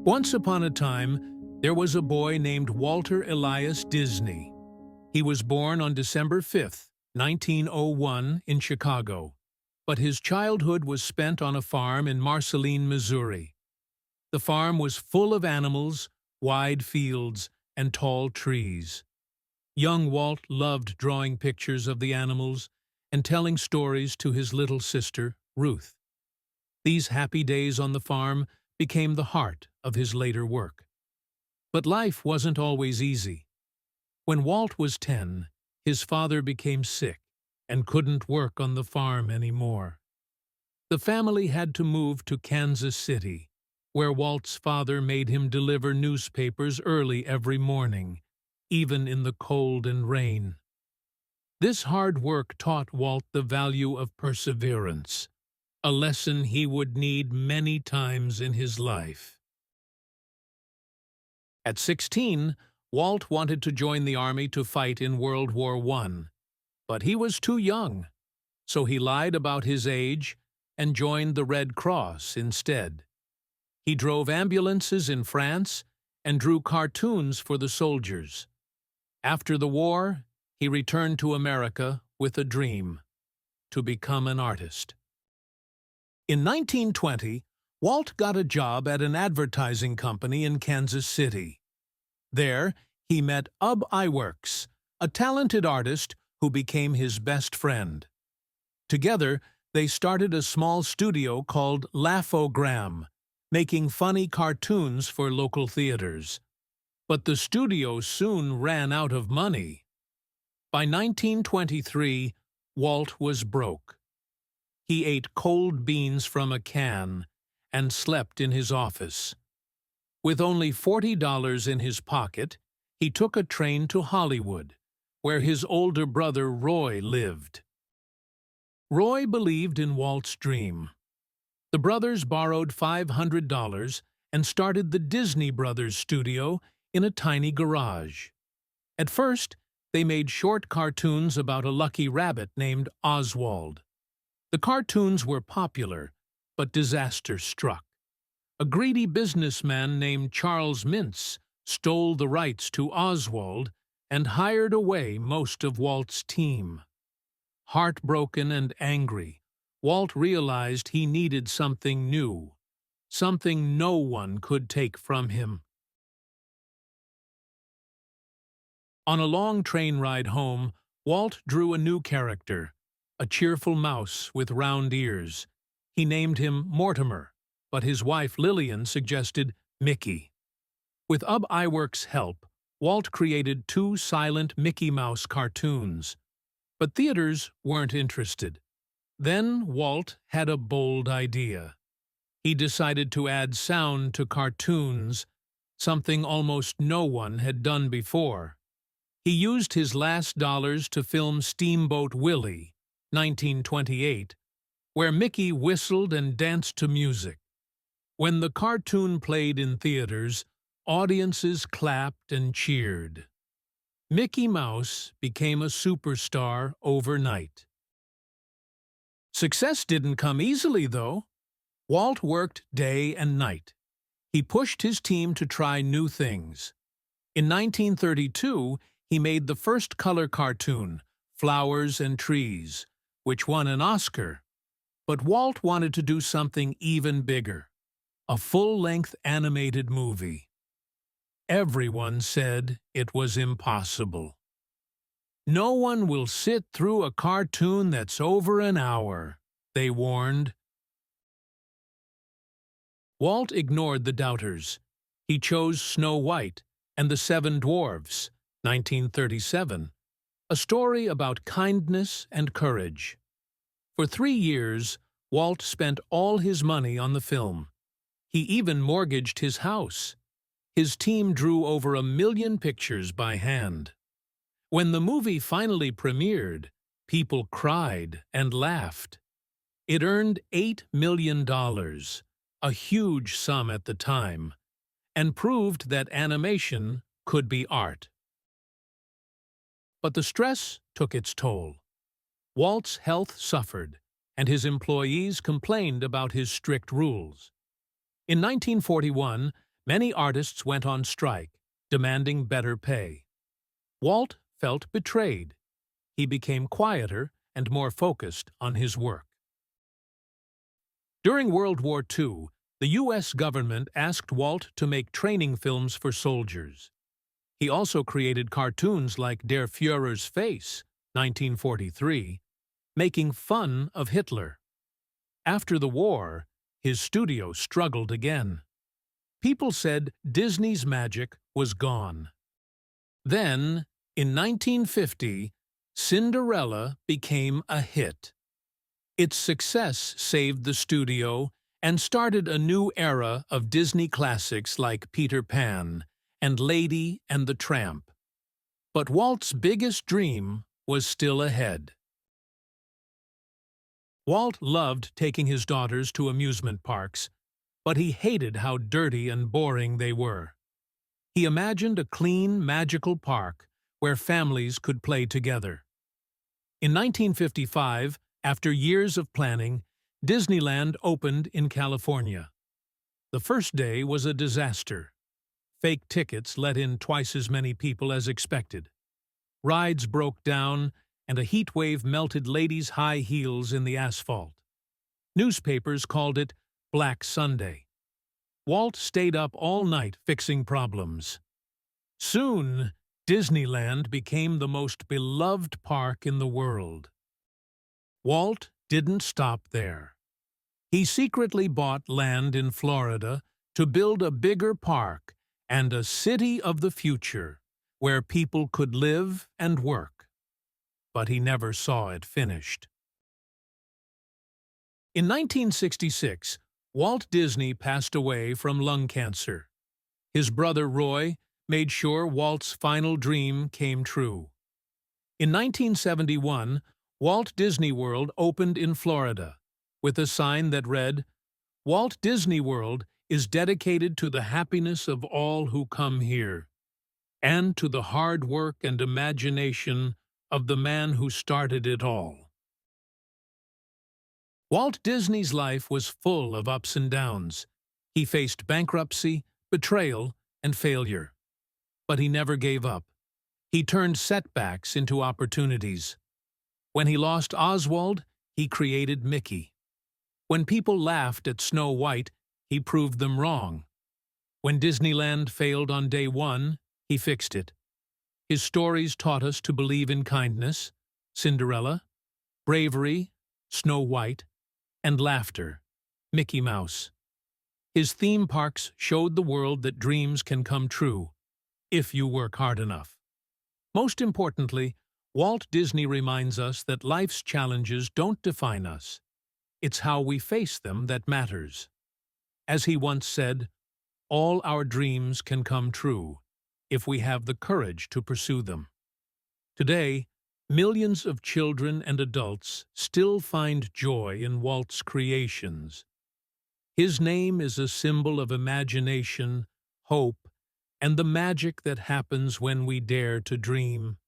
Once upon a time, there was a boy named Walter Elias Disney. He was born on December 5th, 1901, in Chicago, but his childhood was spent on a farm in Marceline, Missouri. The farm was full of animals, wide fields, and tall trees. Young Walt loved drawing pictures of the animals and telling stories to his little sister, Ruth. These happy days on the farm became the heart of his later work. But life wasn't always easy. When Walt was 10, his father became sick and couldn't work on the farm anymore. The family had to move to Kansas City, where Walt's father made him deliver newspapers early every morning, even in the cold and rain. This hard work taught Walt the value of perseverance, a lesson he would need many times in his life. At 16, Walt wanted to join the army to fight in World War I, but he was too young, so he lied about his age and joined the Red Cross instead. He drove ambulances in France and drew cartoons for the soldiers. After the war, he returned to America with a dream: to become an artist. In 1920, Walt got a job at an advertising company in Kansas City. There, he met Ub Iwerks, a talented artist who became his best friend. Together, they started a small studio called Laugh-O-Gram, making funny cartoons for local theaters. But the studio soon ran out of money. By 1923, Walt was broke. He ate cold beans from a can and slept in his office. With only $40 in his pocket, he took a train to Hollywood, where his older brother Roy lived. Roy believed in Walt's dream. The brothers borrowed $500 and started the Disney Brothers studio in a tiny garage. At first, they made short cartoons about a lucky rabbit named Oswald. The cartoons were popular, but disaster struck. A greedy businessman named Charles Mintz stole the rights to Oswald and hired away most of Walt's team. Heartbroken and angry, Walt realized he needed something new, something no one could take from him. On a long train ride home, Walt drew a new character, a cheerful mouse with round ears. He named him Mortimer, but his wife Lillian suggested Mickey. With Ub Iwerks' help, Walt created 2 silent Mickey Mouse cartoons. But theaters weren't interested. Then Walt had a bold idea. He decided to add sound to cartoons, something almost no one had done before. He used his last dollars to film Steamboat Willie, 1928, where Mickey whistled and danced to music. When the cartoon played in theaters, audiences clapped and cheered. Mickey Mouse became a superstar overnight. Success didn't come easily, though. Walt worked day and night. He pushed his team to try new things. In 1932, he made the first color cartoon, Flowers and Trees, which won an Oscar. But Walt wanted to do something even bigger, a full-length animated movie. Everyone said it was impossible. "No one will sit through a cartoon that's over an hour," they warned. Walt ignored the doubters. He chose Snow White and the Seven Dwarfs, 1937, a story about kindness and courage. For 3 years, Walt spent all his money on the film. He even mortgaged his house. His team drew over 1 million pictures by hand. When the movie finally premiered, people cried and laughed. It earned $8 million, a huge sum at the time, and proved that animation could be art. But the stress took its toll. Walt's health suffered, and his employees complained about his strict rules. In 1941, many artists went on strike, demanding better pay. Walt felt betrayed. He became quieter and more focused on his work. During World War II, the U.S. government asked Walt to make training films for soldiers. He also created cartoons like Der Führer's Face, 1943, making fun of Hitler. After the war, his studio struggled again. People said Disney's magic was gone. Then, in 1950, Cinderella became a hit. Its success saved the studio and started a new era of Disney classics like Peter Pan and Lady and the Tramp. But Walt's biggest dream was still ahead. Walt loved taking his daughters to amusement parks, but he hated how dirty and boring they were. He imagined a clean, magical park where families could play together. In 1955, after years of planning, Disneyland opened in California. The first day was a disaster. Fake tickets let in twice as many people as expected. Rides broke down, and a heat wave melted ladies' high heels in the asphalt. Newspapers called it Black Sunday. Walt stayed up all night fixing problems. Soon, Disneyland became the most beloved park in the world. Walt didn't stop there. He secretly bought land in Florida to build a bigger park and a city of the future where people could live and work. But he never saw it finished. In 1966, Walt Disney passed away from lung cancer. His brother Roy made sure Walt's final dream came true. In 1971, Walt Disney World opened in Florida, with a sign that read, "Walt Disney World is dedicated to the happiness of all who come here, and to the hard work and imagination of the man who started it all." Walt Disney's life was full of ups and downs. He faced bankruptcy, betrayal, and failure. But he never gave up. He turned setbacks into opportunities. When he lost Oswald, he created Mickey. When people laughed at Snow White, he proved them wrong. When Disneyland failed on day one, he fixed it. His stories taught us to believe in kindness, Cinderella, bravery, Snow White, and laughter, Mickey Mouse. His theme parks showed the world that dreams can come true, if you work hard enough. Most importantly, Walt Disney reminds us that life's challenges don't define us. It's how we face them that matters. As he once said, all our dreams can come true if we have the courage to pursue them. Today, millions of children and adults still find joy in Walt's creations. His name is a symbol of imagination, hope, and the magic that happens when we dare to dream.